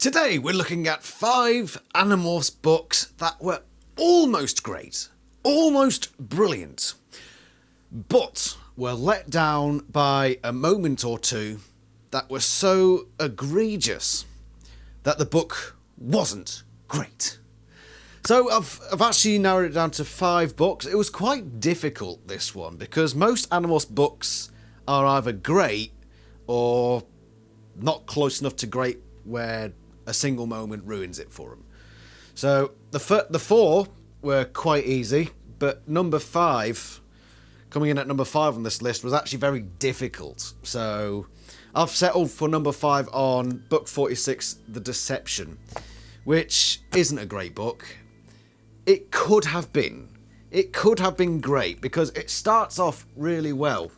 Today we're looking at 5 Animorphs books that were almost great, almost brilliant, but were let down by a moment or two that were so egregious that the book wasn't great. So I've actually narrowed it down to 5 books. It was quite difficult, this one, because most Animorphs books are either great or not close enough to great where a single moment ruins it for them. So the 4 were quite easy, but number 5, coming in at number 5 on this list, was actually very difficult. So I've settled for number 5 on book 46, The Deception, which isn't a great book. It could have been. It could have been great because it starts off really well.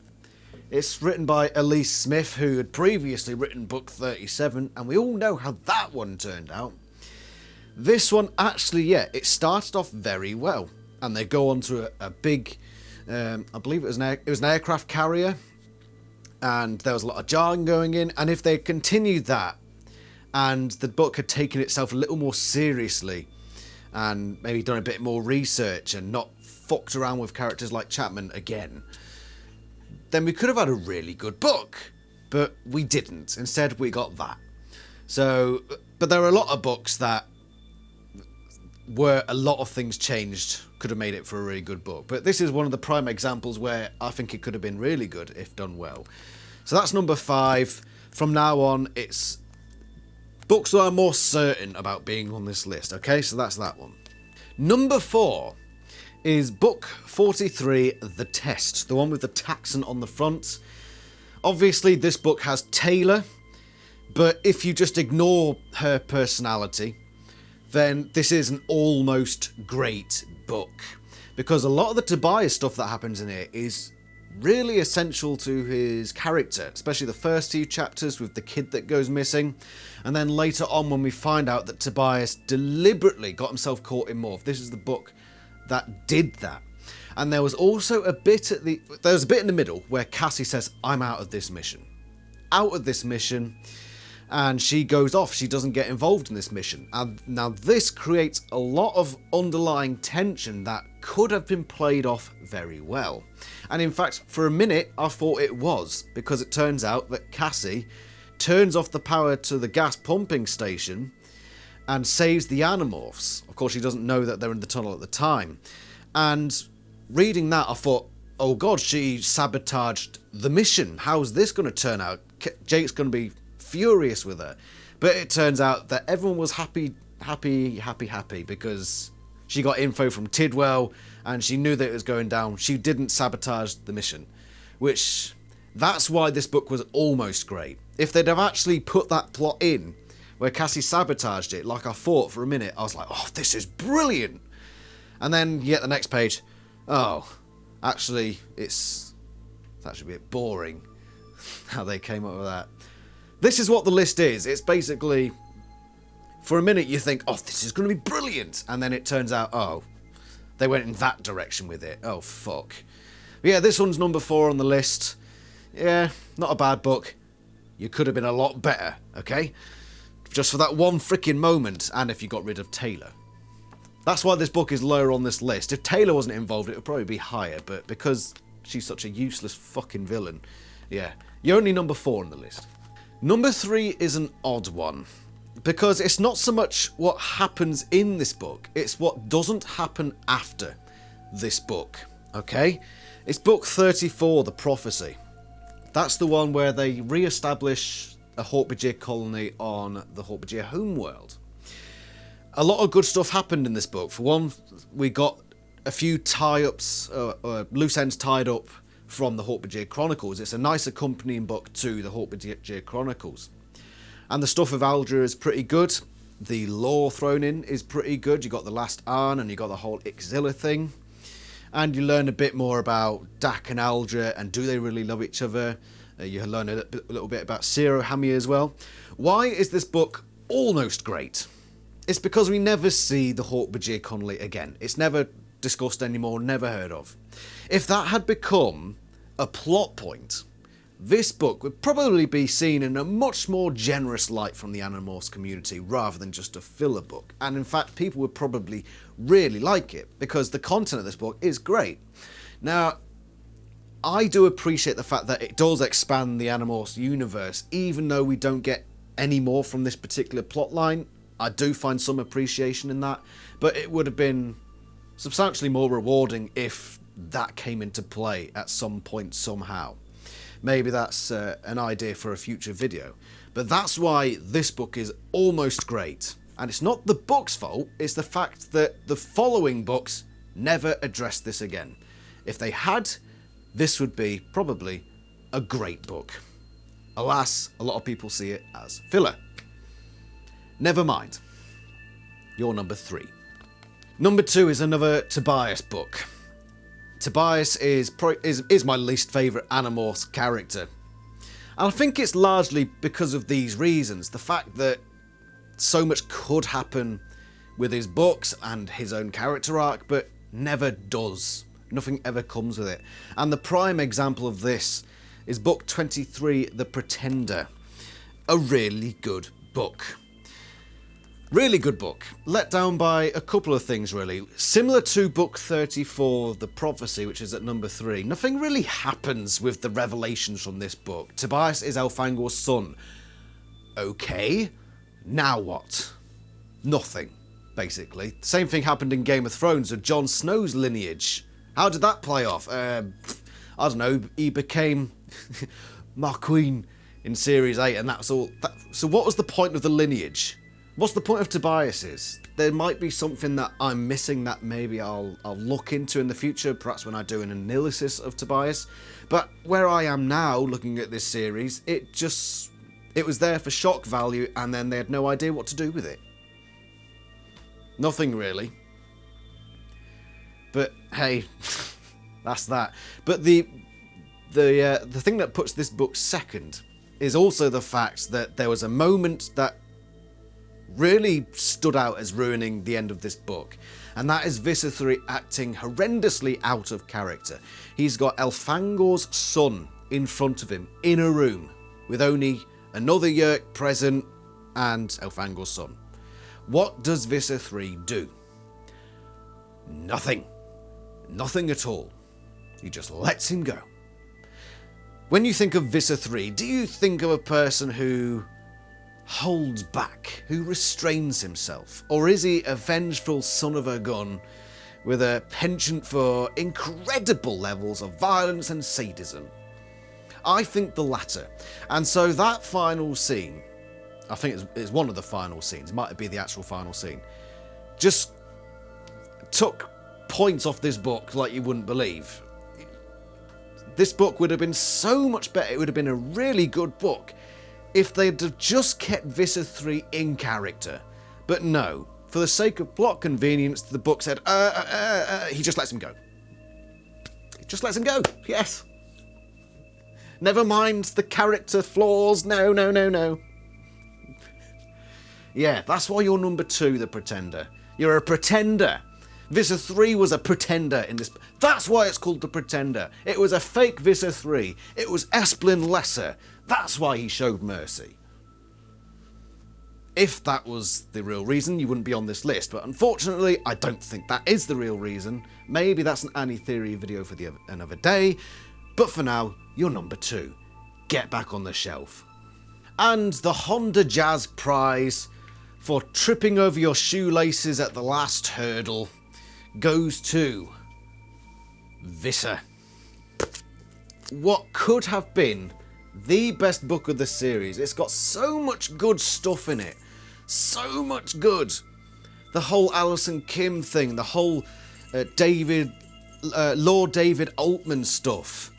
It's written by Elise Smith, who had previously written book 37, and we all know how that one turned out. This one actually, it started off very well, and they go on to a big, I believe it was an aircraft carrier, and there was a lot of jargon going in, and if they continued that, and the book had taken itself a little more seriously, and maybe done a bit more research and not fucked around with characters like Chapman again, then we could have had a really good book, but we didn't. Instead, we got that. So, but there are a lot of books that where a lot of things changed could have made it for a really good book. But this is one of the prime examples where I think it could have been really good if done well. So that's number 5. From now on, it's books that I'm more certain about being on this list. Okay, so that's that one. Number 4 is book 43, The Test, the one with the taxon on the front. Obviously, this book has Taylor, but if you just ignore her personality, then this is an almost great book, because a lot of the Tobias stuff that happens in it is really essential to his character, especially the first few chapters with the kid that goes missing, and then later on when we find out that Tobias deliberately got himself caught in Morph. This is the book that did that. And there was also a bit in the middle where Cassie says, I'm out of this mission, and she goes off. She doesn't get involved in this mission, and now this creates a lot of underlying tension that could have been played off very well. And in fact, for a minute I thought it was, because it turns out that Cassie turns off the power to the gas pumping station and saves the Animorphs. Of course, she doesn't know that they're in the tunnel at the time. And reading that, I thought, oh god, she sabotaged the mission. How's this going to turn out? Jake's going to be furious with her. But it turns out that everyone was happy, because she got info from Tidwell and she knew that it was going down. She didn't sabotage the mission, which that's why this book was almost great. If they'd have actually put that plot in where Cassie sabotaged it, like I thought for a minute, I was like, oh, this is brilliant. And then you get the next page, oh, actually, it's actually a bit boring how they came up with that. This is what the list is. It's basically, for a minute you think, oh, this is going to be brilliant. And then it turns out, oh, they went in that direction with it. Oh, fuck. But yeah, this one's number 4 on the list. Yeah, not a bad book. You could have been a lot better, okay? Just for that one freaking moment, and if you got rid of Taylor. That's why this book is lower on this list. If Taylor wasn't involved, it would probably be higher, but because she's such a useless fucking villain, yeah, you're only number 4 on the list. Number 3 is an odd one, because it's not so much what happens in this book, it's what doesn't happen after this book, okay? It's book 34, The Prophecy. That's the one where they re-establish a Hork-Bajir colony on the Hork-Bajir homeworld. A lot of good stuff happened in this book. For one, we got a few tie-ups, loose ends tied up from the Hork-Bajir Chronicles. It's a nice accompanying book to the Hork-Bajir Chronicles. And the stuff of Aldra is pretty good. The lore thrown in is pretty good. You got the last Arn and you got the whole Ixzilla thing. And you learn a bit more about Dak and Aldra and do they really love each other. You learn a little bit about Zero Hammy as well. Why is this book almost great? It's because we never see the Hork-Bajir colony again. It's never discussed anymore, never heard of. If that had become a plot point, this book would probably be seen in a much more generous light from the Animorphs community rather than just a filler book. And in fact, people would probably really like it because the content of this book is great. Now, I do appreciate the fact that it does expand the Animorphs universe, even though we don't get any more from this particular plotline. I do find some appreciation in that, but it would have been substantially more rewarding if that came into play at some point somehow. Maybe that's an idea for a future video. But that's why this book is almost great. And it's not the book's fault, it's the fact that the following books never address this again. If they had, this would be probably a great book. Alas, a lot of people see it as filler. Never mind. You're number 3. Number 2 is another Tobias book. Tobias is my least favourite Animorphs character. And I think it's largely because of these reasons. The fact that so much could happen with his books and his own character arc, but never does. Nothing ever comes with it. And the prime example of this is book 23, The Pretender. A really good book. Really good book. Let down by a couple of things, really. Similar to book 34, The Prophecy, which is at number 3. Nothing really happens with the revelations from this book. Tobias is Elfangor's son. Okay, now what? Nothing, basically. Same thing happened in Game of Thrones with Jon Snow's lineage. How did that play off? I don't know, he became Marqueen in Series 8 and that's all. So what was the point of the lineage? What's the point of Tobias's? There might be something that I'm missing that maybe I'll look into in the future, perhaps when I do an analysis of Tobias. But where I am now, looking at this series, it was there for shock value and then they had no idea what to do with it. Nothing really. But hey, that's that. But the thing that puts this book second is also the fact that there was a moment that really stood out as ruining the end of this book, and that is Visser 3 acting horrendously out of character. He's got Elfangor's son in front of him in a room with only another Yeerk present and Elfangor's son. What does Visser 3 do? Nothing. Nothing at all. He just lets him go. When you think of Visser 3, do you think of a person who holds back, who restrains himself? Or is he a vengeful son of a gun with a penchant for incredible levels of violence and sadism? I think the latter. And so that final scene, I think it's one of the final scenes, might be the actual final scene, just took points off this book like you wouldn't believe. This book would have been so much better, it would have been a really good book if they'd have just kept Visser 3 in character. But no, for the sake of plot convenience, the book said, he just lets him go. He just lets him go, yes. Never mind the character flaws, no. Yeah, that's why you're number 2, the Pretender. You're a pretender. Visser 3 was a pretender in this. That's why it's called The Pretender. It was a fake Visser 3. It was Esplin Lesser. That's why he showed mercy. If that was the real reason, you wouldn't be on this list. But unfortunately, I don't think that is the real reason. Maybe that's an Annie Theory video for another day. But for now, you're number 2. Get back on the shelf. And the Honda Jazz Prize for tripping over your shoelaces at the last hurdle goes to Visser. What could have been the best book of the series. It's got so much good stuff in it. So much good. The whole Alison Kim thing, the whole Lord David Altman stuff.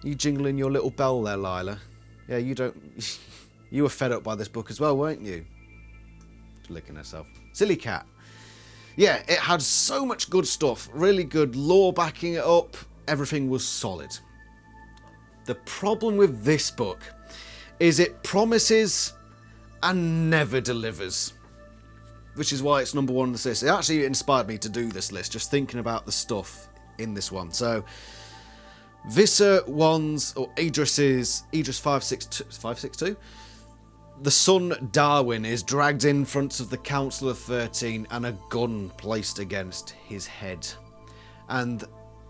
You jingling your little bell there, Lila? Yeah, you were fed up by this book as well, weren't you? Licking herself. Silly cat. Yeah, it had so much good stuff. Really good lore backing it up. Everything was solid. The problem with this book is it promises and never delivers. Which is why it's number 1 on this list. It actually inspired me to do this list, just thinking about the stuff in this one. So, Visser one's, or Idris 562, the son Darwin is dragged in front of the Council of 13 and a gun placed against his head. And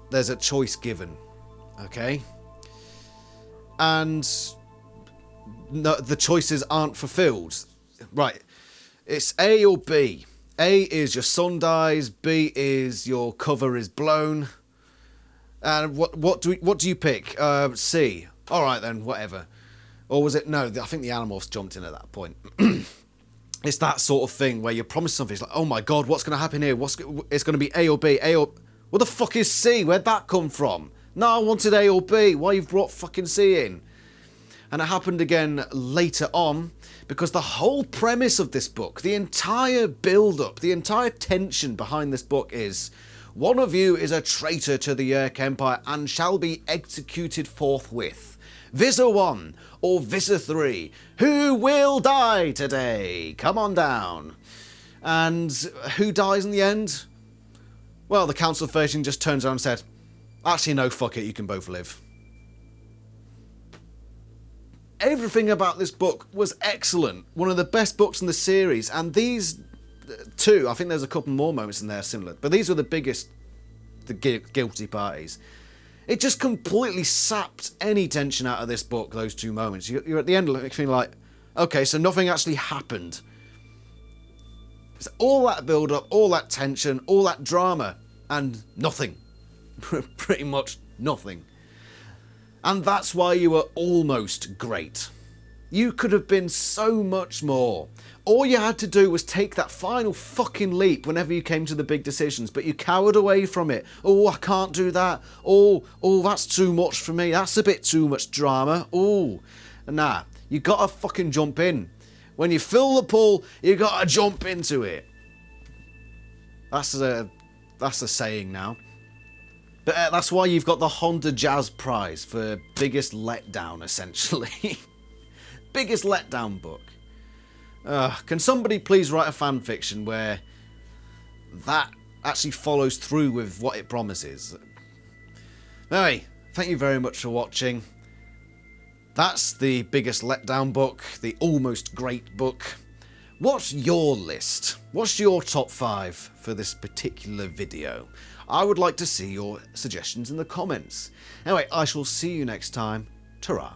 there's a choice given, okay? And no, the choices aren't fulfilled. Right, it's A or B. A is your son dies, B is your cover is blown. And what do you pick? C. All right then, whatever. Or was it no? I think the Animorphs jumped in at that point. It's that sort of thing where you promise something. It's like, oh my god, what's going to happen here? It's going to be A or B. A or what the fuck is C? Where'd that come from? No, I wanted A or B. Why you've brought fucking C in? And it happened again later on, because the whole premise of this book, the entire build-up, the entire tension behind this book is, one of you is a traitor to the Yerk Empire and shall be executed forthwith. Visser 1 or Visser 3, who will die today? Come on down. And who dies in the end? Well, the Council of 13 just turns around and said, actually no, fuck it, you can both live. Everything about this book was excellent. One of the best books in the series. And these two, I think there's a couple more moments in there similar, but these were the biggest, the guilty parties. It just completely sapped any tension out of this book, those two moments. You're at the end feeling like, okay, so nothing actually happened. It's all that build-up, all that tension, all that drama, and nothing. Pretty much nothing. And that's why you were almost great. You could have been so much more. All you had to do was take that final fucking leap whenever you came to the big decisions, but you cowered away from it. Oh, I can't do that. Oh, that's too much for me. That's a bit too much drama. Oh, nah, you gotta fucking jump in. When you fill the pool, you gotta jump into it. That's a saying now. But that's why you've got the Honda Jazz Prize for biggest letdown, essentially. Biggest letdown book. Can somebody please write a fan fiction where that actually follows through with what it promises? Anyway, thank you very much for watching. That's the biggest letdown book, the almost great book. What's your list? What's your top 5 for this particular video? I would like to see your suggestions in the comments. Anyway, I shall see you next time. Ta-ra.